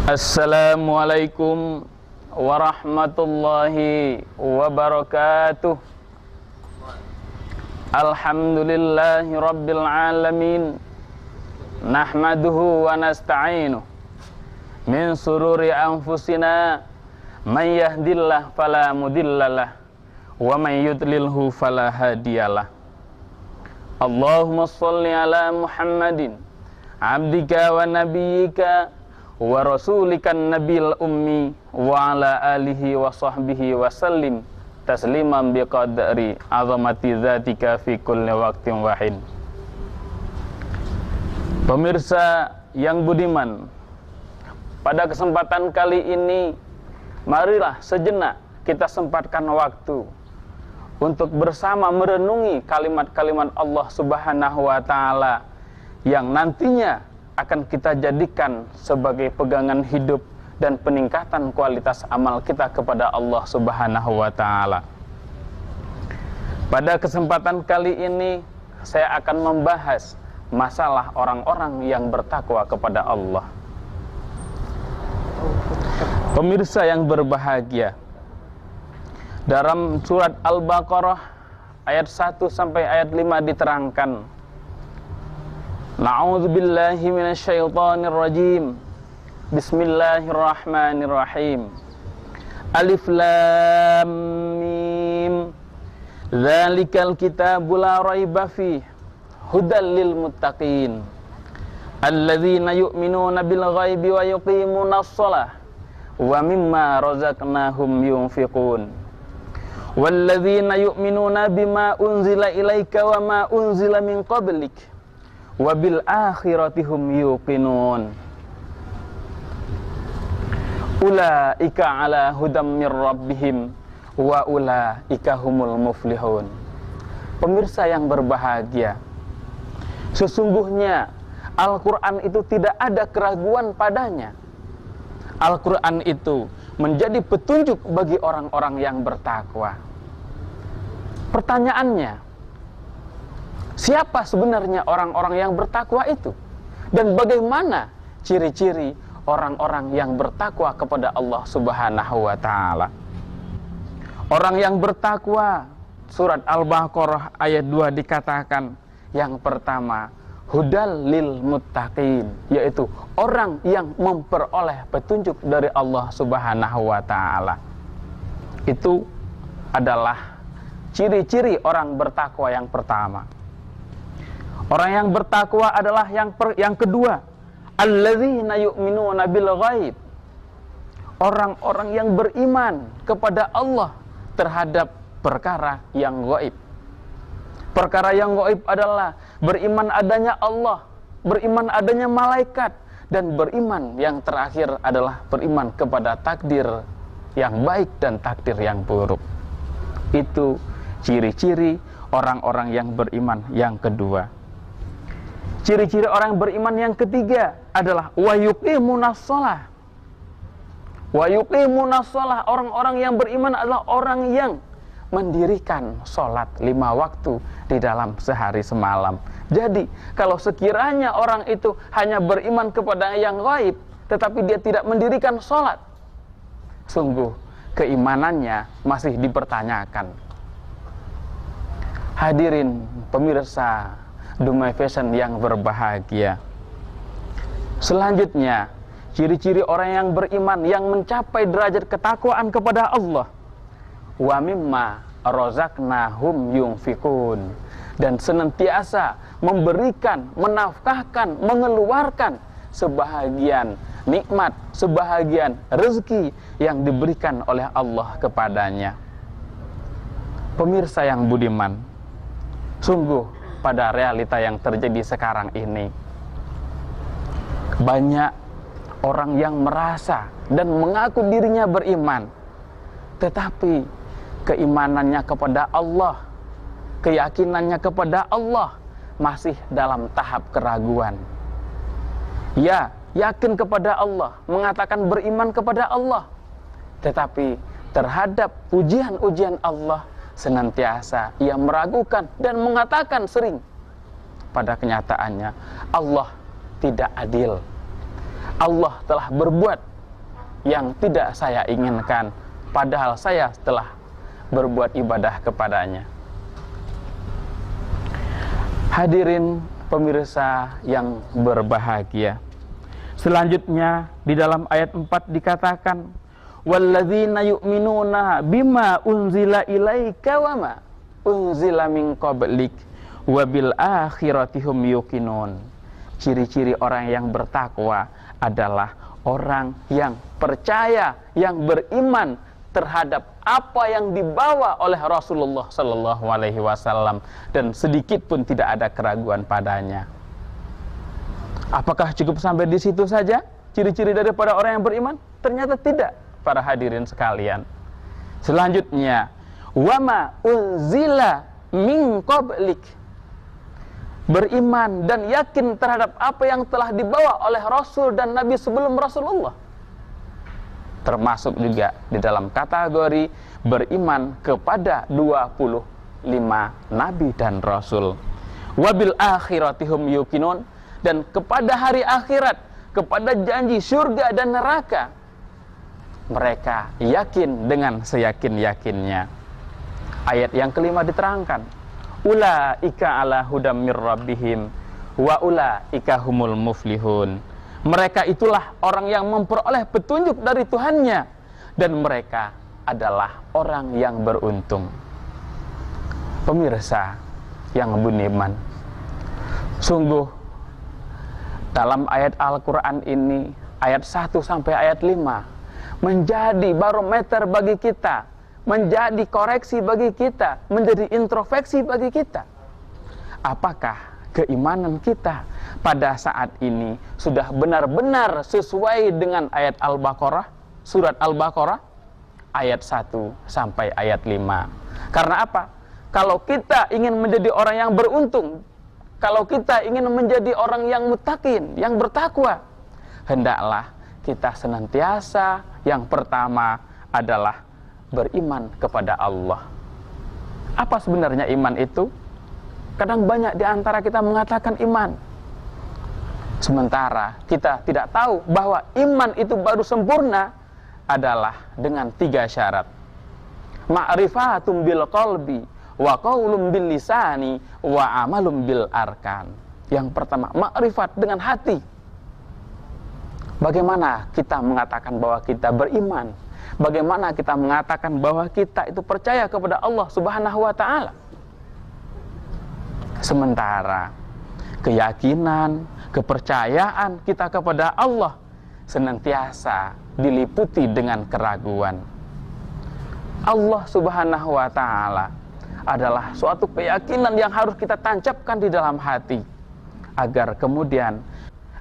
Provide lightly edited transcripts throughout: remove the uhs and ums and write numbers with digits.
Assalamualaikum warahmatullahi wabarakatuh. Alhamdulillahi rabbil alamin. Nahmaduhu wa nasta'inuh. Min sururi anfusina man yahdillah fala mudhillalah wa man yudlilhu fala hadiyalah. Allahumma shalli ala Muhammadin abdika wa nabiyyika wa rasulikan nabil ummi wa ala alihi wa sahbihi wa sallim tasliman biqadri azamati dzatika fi kulli waqtin wahid. Pemirsa yang budiman, pada kesempatan kali ini marilah sejenak kita sempatkan waktu untuk bersama merenungi kalimat-kalimat Allah Subhanahu wa Ta'ala yang nantinya akan kita jadikan sebagai pegangan hidup dan peningkatan kualitas amal kita kepada Allah Subhanahu wa Ta'ala. Pada kesempatan kali ini saya akan membahas masalah orang-orang yang bertakwa kepada Allah. Pemirsa yang berbahagia, dalam surat Al-Baqarah ayat 1 sampai ayat 5 diterangkan, Na'udzubillahi minasyaitonir rajim. Bismillahirrahmanirrahim. Alif lam mim. Dzalikal kitabu la raiba fihi hudal lil muttaqin. Alladzina yu'minuna bil ghaibi wa yuqimunas shalah wa mimma razaqnahum yunfiqun. Walladzina yu'minuna bima unzila ilaika wa ma unzila min qablik wa bil akhirati hum yuqinun. Ulaika ala hudam mir rabbihim wa ulaika humul muflihun. Pemirsa yang berbahagia, sesungguhnya Al-Quran itu tidak ada keraguan padanya. Al-Quran itu menjadi petunjuk bagi orang-orang yang bertakwa. Pertanyaannya, siapa sebenarnya orang-orang yang bertakwa itu? Dan bagaimana ciri-ciri orang-orang yang bertakwa kepada Allah Subhanahu wa Ta'ala? Orang yang bertakwa, surat Al-Baqarah ayat 2 dikatakan, yang pertama, hudal lil muttaqin, yaitu orang yang memperoleh petunjuk dari Allah Subhanahu wa Ta'ala. Itu adalah ciri-ciri orang bertakwa yang pertama. Orang yang bertakwa adalah yang kedua, alladzina yu'minuna bil ghaib. Orang-orang yang beriman kepada Allah terhadap perkara yang gaib. Perkara yang gaib adalah beriman adanya Allah, beriman adanya malaikat, dan beriman yang terakhir adalah beriman kepada takdir yang baik dan takdir yang buruk. Itu ciri-ciri orang-orang yang beriman yang kedua. Ciri-ciri orang beriman yang ketiga adalah wa yuqimunas shalah. Wa yuqimunas shalah, orang-orang yang beriman adalah orang yang mendirikan sholat 5 waktu di dalam sehari semalam. Jadi kalau sekiranya orang itu hanya beriman kepada yang gaib, tetapi dia tidak mendirikan sholat, sungguh keimanannya masih dipertanyakan. Hadirin pemirsa Dumai Fashion yang berbahagia, selanjutnya ciri-ciri orang yang beriman yang mencapai derajat ketakwaan kepada Allah, wa mimma razaqnahum yunfiqun, dan senantiasa memberikan, menafkahkan, mengeluarkan sebahagian nikmat, sebahagian rezeki yang diberikan oleh Allah kepadanya. Pemirsa yang budiman, sungguh pada realita yang terjadi sekarang ini, banyak orang yang merasa dan mengaku dirinya beriman, tetapi keimanannya kepada Allah, keyakinannya kepada Allah masih dalam tahap keraguan. Ya, yakin kepada Allah, mengatakan beriman kepada Allah, tetapi terhadap ujian-ujian Allah senantiasa ia meragukan dan mengatakan sering, pada kenyataannya Allah tidak adil. Allah telah berbuat yang tidak saya inginkan, padahal saya telah berbuat ibadah kepadanya. Hadirin pemirsa yang berbahagia, selanjutnya di dalam ayat 4 dikatakan, walladzina yu'minuna bima unzila ilaika wa ma unzila min qablik wa bil akhirati hum yuqinun. Ciri-ciri orang yang bertakwa adalah orang yang percaya, yang beriman terhadap apa yang dibawa oleh Rasulullah Sallallahu Alaihi Wasallam dan sedikit pun tidak ada keraguan padanya. Apakah cukup sampai di situ saja ciri-ciri daripada orang yang beriman? Ternyata tidak, para hadirin sekalian. Selanjutnya, wama unzila min qablik, beriman dan yakin terhadap apa yang telah dibawa oleh Rasul dan Nabi sebelum Rasulullah. Termasuk juga di dalam kategori beriman kepada 25 Nabi dan Rasul. Wabil akhiratihum yuqinun, dan kepada hari akhirat, kepada janji surga dan neraka, mereka yakin dengan seyakin-yakinnya. Ayat yang kelima diterangkan, ulaika ala hudam mir rabbihim wa ulaika humul muflihun. Mereka itulah orang yang memperoleh petunjuk dari Tuhannya, dan mereka adalah orang yang beruntung. Pemirsa yang beriman, sungguh dalam ayat Al-Quran ini, ayat 1 sampai ayat 5 menjadi barometer bagi kita, menjadi koreksi bagi kita, menjadi introspeksi bagi kita. Apakah keimanan kita pada saat ini sudah benar-benar sesuai dengan ayat Al-Baqarah, surat Al-Baqarah ayat 1 sampai ayat 5. Karena apa? Kalau kita ingin menjadi orang yang beruntung, kalau kita ingin menjadi orang yang muttaqin, yang bertakwa, hendaklah kita senantiasa yang pertama adalah beriman kepada Allah. Apa sebenarnya iman itu? Kadang banyak di antara kita mengatakan iman, sementara kita tidak tahu bahwa iman itu baru sempurna adalah dengan 3 syarat. Ma'rifatum bil qalbi, wa qaulum bil lisani, wa amalum bil arkan. Yang pertama, ma'rifat dengan hati. Bagaimana kita mengatakan bahwa kita beriman? Bagaimana kita mengatakan bahwa kita itu percaya kepada Allah Subhanahu wa ta'ala? Sementara keyakinan, kepercayaan kita kepada Allah senantiasa diliputi dengan keraguan. Allah Subhanahu wa ta'ala adalah suatu keyakinan yang harus kita tancapkan di dalam hati, agar kemudian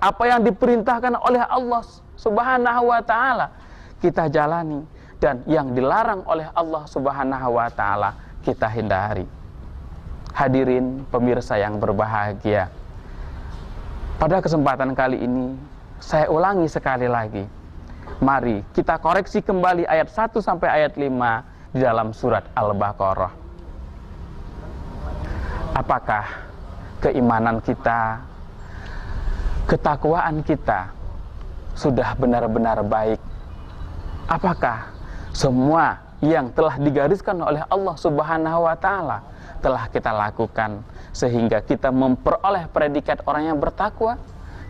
apa yang diperintahkan oleh Allah Subhanahu wa ta'ala kita jalani, dan yang dilarang oleh Allah Subhanahu wa ta'ala kita hindari. Hadirin pemirsa yang berbahagia, pada kesempatan kali ini saya ulangi sekali lagi, mari kita koreksi kembali ayat 1 sampai ayat 5 di dalam surat Al-Baqarah. Apakah keimanan kita, ketakwaan kita sudah benar-benar baik? Apakah semua yang telah digariskan oleh Allah Subhanahu wa ta'ala telah kita lakukan, sehingga kita memperoleh predikat orang yang bertakwa,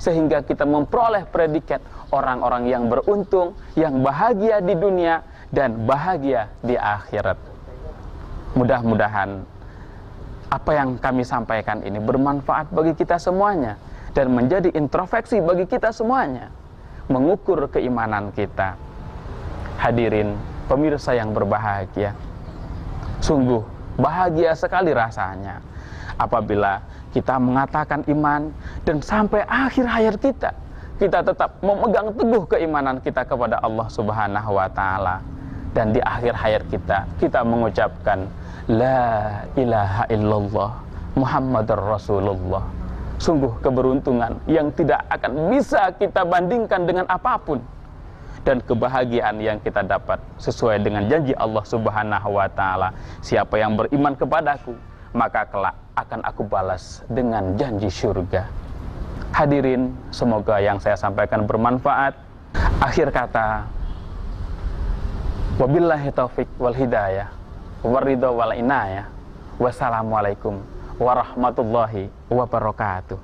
sehingga kita memperoleh predikat orang-orang yang beruntung, yang bahagia di dunia dan bahagia di akhirat? Mudah-mudahan apa yang kami sampaikan ini bermanfaat bagi kita semuanya dan menjadi introspeksi bagi kita semuanya, mengukur keimanan kita. Hadirin pemirsa yang berbahagia, sungguh bahagia sekali rasanya apabila kita mengatakan iman dan sampai akhir hayat kita tetap memegang teguh keimanan kita kepada Allah Subhanahu wa ta'ala, dan di akhir hayat kita mengucapkan la ilaha illallah Muhammadur Rasulullah. Sungguh keberuntungan yang tidak akan bisa kita bandingkan dengan apapun, dan kebahagiaan yang kita dapat sesuai dengan janji Allah Subhanahu wa ta'ala, siapa yang beriman kepadaku maka kelak akan aku balas dengan janji surga. Hadirin, semoga yang saya sampaikan bermanfaat. Akhir kata, Wabillahi taufik wal hidayah waridho wal inayah. Wassalamualaikum warahmatullahi wabarakatuh.